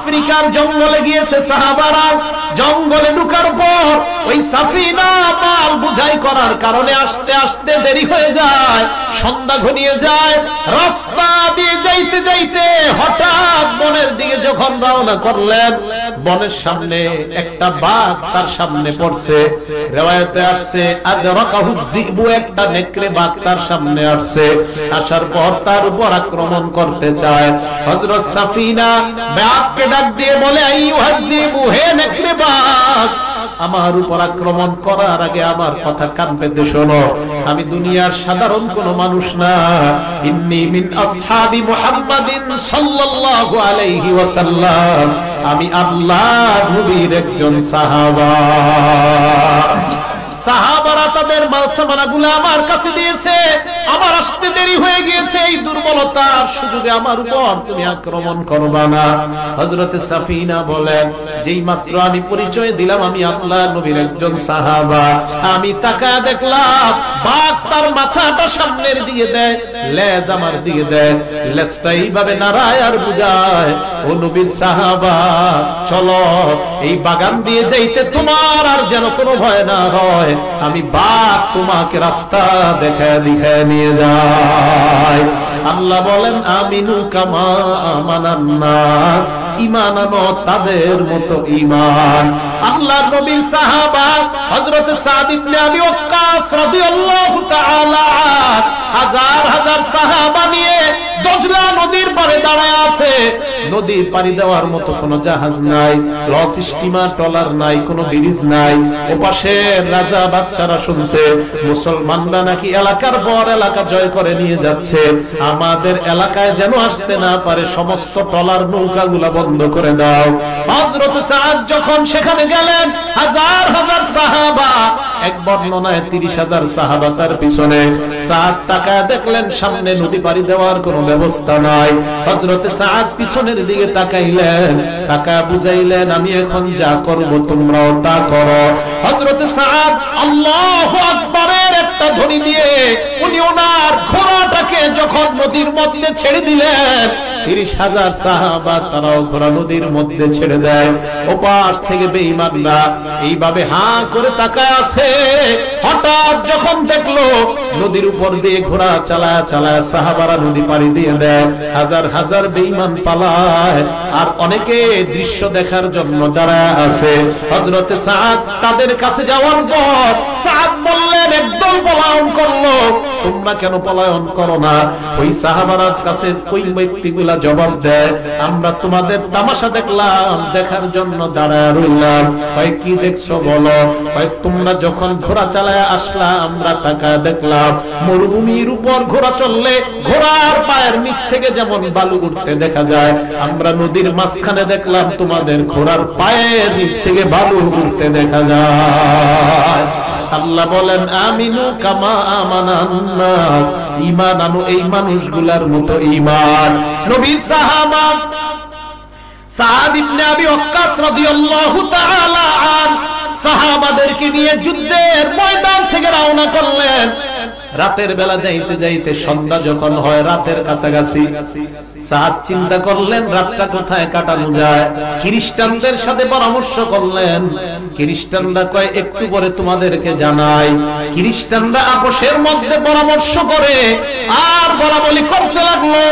আফ্রিকার জঙ্গলে গিয়েছে সাহাবারা। জঙ্গলে ঢোকার পর ওই সাফিনা মাল বুঝাই করার কারণে আস্তে আস্তে দেরি হয়ে যায়, সন্ধ্যা ঘনিয়ে যায়। রাস্তা দিয়ে যাইতে যাইতে হঠাৎ বনের দিকে যখন রওনা করলেন, বনের সামনে একটা বাঘ তার সামনে পড়ছে। রিওয়ায়াতে আসছে আদরাকাহু যিবু, একটা নেকড়ে বাঘ তার সামনে আসছে। আসার পর তার উপর আক্রমণ করতে চায়। হযরত সাফিনা বাঘকে ডাক দিয়ে বলে, আইয়ুহা যিবু, হে নেকড়ে বাঘ, আমার উপর আক্রমণ করার আগে আমার কথা কান পেতে শোনো। আমি দুনিয়ার সাধারণ কোন মানুষ না, ইন্নী মিন আসহাবি মুহাম্মাদিন সাল্লাল্লাহু আলাইহি ওয়াসাল্লাম, আমি আল্লাহর নবীর একজন সাহাবা। সাহাবারা তাদের মালসামানাগুলো আমার কাছে দিয়েছে, আমার আসতে দেরি হয়ে গিয়েছে, এই দুর্বলতার সুযোগে আমার উপর তুমি আক্রমণ করবা না। হযরত সাফিনা বলেন, যেই মাত্র আমি পরিচয় দিলাম আমি আল্লাহর নবীর একজন সাহাবা, আমি তাকায় দেখলাম বাঘ তার মাথাটা সামনের দিকে দেয়, লেজ আমার দিকে দেয়, লেজটা এইভাবে নাড়ায় আর বুঝায়, ও নবীর সাহাবা চলো, এই বাগান দিয়ে যাইতে তোমার আর যেন কোনো ভয় না হয়, আমি বাঘ তোমাকে রাস্তা দেখায় দেখায় নিয়ে যায়। আল্লাহ বলেন, আমিনু কামা আমানান নাস, ঈমান আনো তাদের মতো ঈমান। আল্লাহর নবীর সাহাবা হযরত সাদ ইবনে আবি ওয়াক্কাস রাদিয়াল্লাহু তাআলা হাজার হাজার সাহাবা নিয়ে দজলা নদীর পাড়ে দাঁড়ায় আছে। নদীর পাড়ি দেওয়ার মতো কোনো জাহাজ নাই, লঞ্চ স্টিমার ট্রলার নাই, কোনো ব্রিজ নাই। ওপাশে রাজা বাদশারা শুনছে মুসলমানরা নাকি এলাকার পর এলাকা জয় করে নিয়ে যাচ্ছে, আমাদের এলাকায় যেন আসতে না পারে, সমস্ত ট্রলার নৌকাগুলা বন্ধ করে দাও। হযরত সাদ যখন সেখানে গেলেন, হাজার হাজার সাহাবা, এক বর্ণনায় 30,000 সাহাবা তার পিছনে। সাদ তাকায় দেখলেন সামনে নদী পাড়ি দেওয়ার কোনো ব্যবস্থা নাই। হযরত সাদ পিছনের দিকে তাকাইলেন, তাকায় বুঝাইলেন, আমি এখন যা করব তোমরাও তা করো। হযরত সাদ আল্লাহু আকবারের একটা ধ্বনি দিয়ে উনি ওনার ঘোড়াটাকে যখন নদীর মধ্যে ছেড়ে দিলেন, 30,000 সাহাবা তারাও ঘোড়া নদীর মধ্যে ছেড়ে দেয়। ওপাশ থেকে বেঈমানরা এইভাবে হাঁ করে তাকায় আছে। হঠাৎ যখন দেখলো নদীর উপর দিয়ে ঘোড়া চালায় চালায় সাহাবারা নদী পাড়ি দিয়ে দেয়, হাজার হাজার বেঈমান পালায়, আর অনেকে দৃশ্য দেখার জন্য দাঁড়ায় আছে। হযরত সাদ তাদের কাছে যাওয়ার পর সাদ বললেন, একদল পলায়ন করলো, তোমরা কেন পলায়ন করো না? ওই সাহাবারার কাছে ওই ব্যক্তিগুলা জবাব দেয়, আমরা তোমাদের তামাশা দেখলাম, দেখার জন্য দাঁড়ায় রইলাম। ভাই কি দেখছো বলো? ভাই তোমরা যখন ঘোড়া চালায় আসলা আমরা তাকায় দেখলাম মরুভূমির উপর ঘোড়া চললে ঘোড়ার পায়ের নিচ থেকে যেমন বালু উঠতে দেখা যায়, আমরা নদীর মাঝখানে দেখলাম তোমাদের ঘোড়ার পায়ের নিচ থেকে বালু উঠতে দেখা যায়। আল্লাহ বলেন, আমিনু কামা আমানান নাস, ঈমান আনো এই মানুষগুলার মতো ঈমান। নবীর সাহাবা সাদ ইবনে আবি ওয়াক্কাস রাদিয়াল্লাহু তাআলা আন সাহাবাদেরকে নিয়ে যুদ্ধের ময়দান থেকে রওনা করলেন। রাতের বেলা যাইতে যাইতে সন্ধ্যা যখন হয়, রাতের কাছাকাছি, সাদ চিন্তা করলেন রাতটা কোথায় কাটানো যায়। খ্রিস্টানদের সাথে পরামর্শ করলেন। খ্রিস্টানরা কয় একটু পরে তোমাদেরকে জানাই। খ্রিস্টানরা আপোষের মধ্যে পরামর্শ করে আর বলাবলি করতে লাগলো,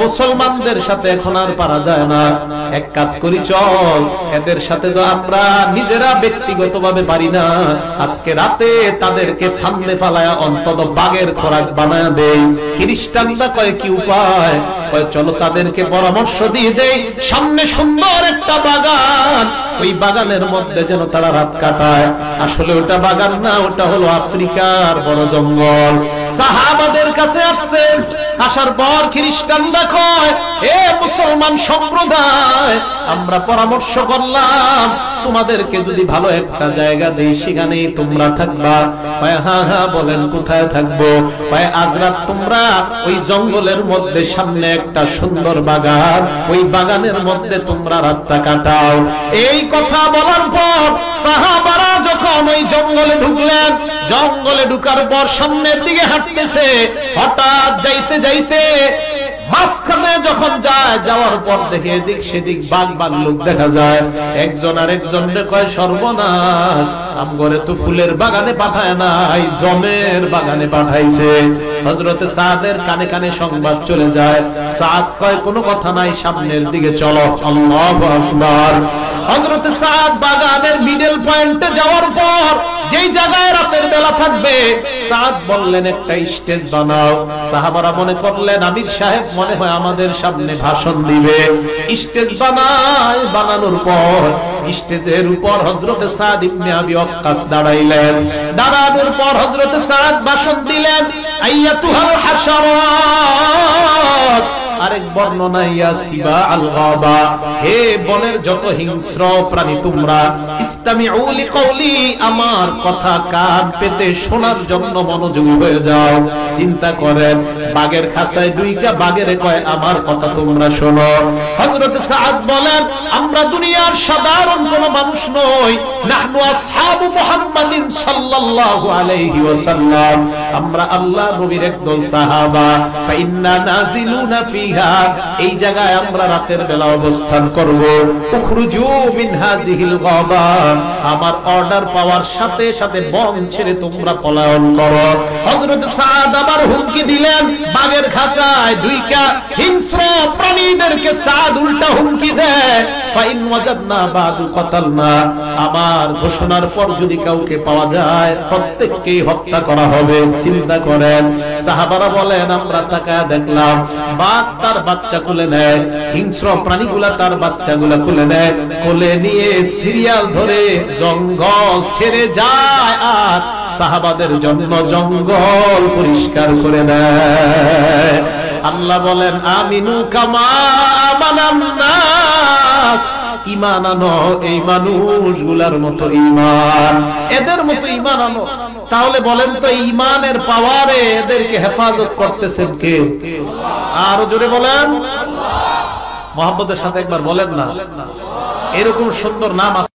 মুসলমানদের সাথে এখন আর পারা যায় না, এক কাজ করি চল, এদের সাথে তো আমরা নিজেরা ব্যক্তিগতভাবে পারি না, আজকে রাতে তাদেরকে ফান্দে ফালায়া অন্তত বাঘের খোরাক বানায় দেই। খ্রিস্টানরা কয় কি উপায়? কয় চলো তাদেরকে পরামর্শ দিয়ে দেই, সামনে সুন্দর একটা বাগান, ওই বাগানের মধ্যে যেন তারা রাত কাটায়। আসলে ওটা বাগান না, ওটা হলো আফ্রিকার বড় জঙ্গল। সাহাবাদের কাছে আসছে, আসার পর খ্রিস্টানরা কয়, এ মুসলমান সম্প্রদায়, আমরা পরামর্শ করলাম তোমাদেরকে যদি ভালো একটা জায়গা দেই সেখানেই তোমরা থাকবা। হ্যাঁ হ্যাঁ বলেন কোথায় থাকবো? আজ রাত তোমরা ওই জঙ্গলের মধ্যে সামনে একটা সুন্দর বাগান, ওই বাগানের মধ্যে তোমরা রাতটা কাটাও। এই কথা বলার পর সাহাবারা যখন ওই জঙ্গলে ঢুকলেন, জঙ্গলে ঢুকার পর সামনের দিকে হাঁটতেছে, হঠাৎ যাইতে যাইতে মাঝখানে যখন যায়, যাওয়ার পর দেখে এদিক সেদিক বাঘ লোক দেখা যায়। একজন আর একজনকে কয়, সর্বনাশ, আমগরে তো ফুলের বাগানে পাঠায় নাই, জমের বাগানে পাঠাইছে। হযরতে সাদের কানে কানে সংবাদ চলে যায়। সাদ কয়, কোনো কথা নাই, সামনের দিকে চলো। আল্লাহু আকবার। হযরতে সাদ বাগানের মিডল পয়েন্টে যাওয়ার পর যেই জায়গায় রাতের বেলা থাকবে, সাদ বললেন একটা স্টেজ বানাও। সাহাবারা মনে করলেন আমির সাহেব মনে হয় আমাদের সামনে ভাষণ দিবে। স্টেজ বানানোর পর স্টেজের উপর হযরতে সাদ ইবনে আবি ওয়াক্কাস দাঁড়াইলেন। দাঁড়ানোর পর হযরতে সাদ ভাষণ দিলেন, আইয়াতুহাল হাশারাত। আরেক বর্ণনা, ইয়া সিবা আল গাবা, হে বনের যত হিংস্র প্রাণী তোমরা, ইসতামিউ লিকাউলি, আমার কথা কান পেতে শোনার জন্য মনোযোগী হয়ে যাও। চিন্তা করেন, বাঘের খাঁচায় দুইটা বাঘের কয় আমার কথা তোমরা শোনো। হযরত সাদ বলেন, আমরা দুনিয়ার সাধারণ কোন মানুষ নই, নাহনু আসহাবু মুহাম্মাদিন সাল্লাল্লাহু আলাইহি ওয়াসাল্লাম, আমরা আল্লাহ নবীর একদল সাহাবা। ফাইন্না নাজিলুনা ফিহা, এই জায়গায় আমরা রাতের বেলা অবস্থান করব। উখরুজু মিন হাযিহিল গাবা, আমার অর্ডার পাওয়ার সাথে সাথে বন ছেড়ে তোমরা পলায়ন করো। হযরত সাদ আবার হুমকি দিলেন, বাঘের খাঁচায় দুইটা হিংস্র প্রাণীদেরকে সাদ উল্টা হুমকি দেয়, ফাইন ওয়াজাদনা বাদু কাতালনা, আমার ঘোষণার পর যদি কাউকে পাওয়া যায় প্রত্যেককেই হত্যা করা হবে। চিন্তা করেন, সাহাবারা বলেন আমরা তাকায় দেখলাম বাঘ তার বাচ্চা কোলে নেয়, হিংস্র প্রাণীগুলা তার বাচ্চাগুলা কোলে নেয়, কোলে নিয়ে সিরিয়াল ধরে জঙ্গল ছেড়ে যায় আর সাহাবাদের জন্য জঙ্গল পরিষ্কার করে দেয়। আল্লাহ বলেন, আমিনু কামা আমানান নাস, ঈমান আনো এই মানুষগুলার মতো ঈমান, এদের মতো ঈমান আনো। তাহলে বলেন তো, ঈমানের পাওয়ারে এদেরকে হেফাজত করতেছেন কে? আরো জোরে বলেন, মহব্বতের সাথে একবার বলেন না। এরকম সুন্দর নাম আছে।